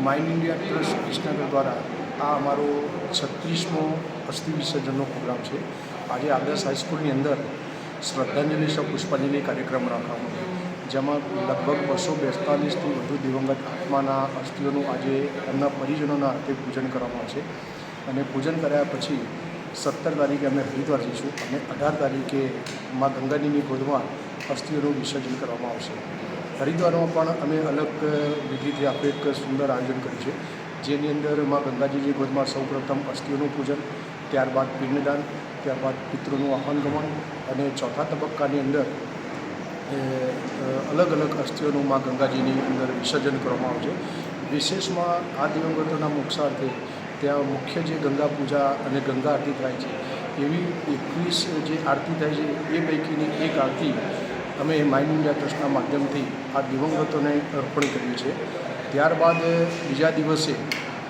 Mind India trust Visnagar દ્વારા આ અમારો 36મો અસ્થિ વિસર્જનનો પ્રોગ્રામ છે. આજે આદર્શ હાઈસ્કૂલની અંદર શ્રદ્ધાંજલિ પુષ્પાંજલિ કાર્યક્રમ રાખવામાં આવ્યો, જેમાં લગભગ 242થી વધુ દિવંગત આત્માના અસ્થિઓનું આજે એમના પરિજનોના હાથે પૂજન કરવામાં આવશે. અને પૂજન કર્યા પછી 17 તારીખે અમે હરિદ્વાર જઈશું અને 18 તારીખે મા ગંગાજીની ગોદમાં અસ્થિઓનું વિસર્જન કરવામાં આવશે. હરિદ્વારમાં પણ અમે અલગ વિધિથી આપણે એક સુંદર આયોજન કર્યું છે, જેની અંદર મા ગંગાજીની ગોદમાં સૌપ્રથમ અસ્થિઓનું પૂજન, ત્યારબાદ પિંડદાન, ત્યારબાદ પિતૃનું આહ્વાનગમન અને ચોથા તબક્કાની અંદર અલગ અલગ અસ્થિઓનું મા ગંગાજીની અંદર વિસર્જન કરવામાં આવશે. વિશેષમાં આ દિવંગતોના મોક્ષાર્થે ત્યાં મુખ્ય જે ગંગા પૂજા અને ગંગા આરતી થાય છે, એવી 21 જે આરતી થાય છે એ પૈકીની એક આરતી અમે માઇન્ડ ઇન્ડિયા ટ્રસ્ટના માધ્યમથી આ દિવંગતોને અર્પણ કરીએ છીએ. ત્યારબાદ બીજા દિવસે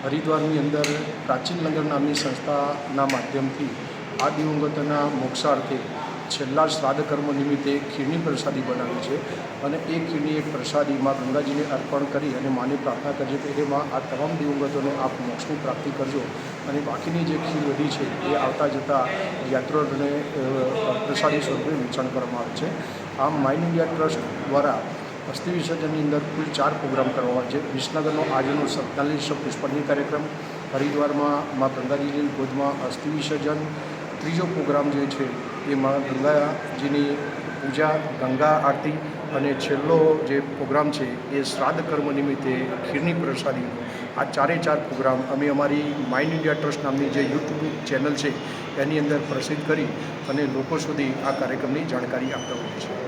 હરિદ્વારની અંદર પ્રાચીન લંગર નામની સંસ્થાના માધ્યમથી આ દિવંગતોના મોક્ષાર્થે છેલ્લા શ્રાદ્ધ કર્મ નિમિત્તે ખીરની પ્રસાદી બનાવી છે અને એ ખીરની એક પ્રસાદી મા ગંગાજીને અર્પણ કરી અને માની પ્રાર્થના કરીએ કે હે માં, આ તમામ દિવંગતોને આપ મોક્ષની પ્રાપ્તિ કરજો અને બાકીની જે ખીર વધી છે એ આવતા જતાં યાત્રાળુઓને પ્રસાદી સ્વરૂપે વેચાણ કરવામાં આવે છે. આમ માઇન્ડ ઇન્ડિયા ટ્રસ્ટ દ્વારા અસ્થિ વિસર્જનની અંદર કુલ 4 પ્રોગ્રામ કરવામાં આવે છે. વિસનગરનો આજનો 47 પુષ્પાંજલિ કાર્યક્રમ, હરિદ્વારમાં મા ગંગાજીની ગોદમાં અસ્થિ વિસર્જન, ત્રીજો પ્રોગ્રામ જે છે એ મા ગંગાજીની પૂજા, ગંગા આરતી અને છેલ્લો જે પ્રોગ્રામ છે એ શ્રાદ્ધ કર્મ નિમિત્તે ખીરની પ્રસાદી. આ 4 પ્રોગ્રામ અમે અમારી માઇન્ડ ઇન્ડિયા ટ્રસ્ટ નામની જે યુટ્યુબ ચેનલ છે એની અંદર પ્રસિદ્ધ કરી અને લોકો સુધી આ કાર્યક્રમની જાણકારી આપતા હોઈએ છીએ.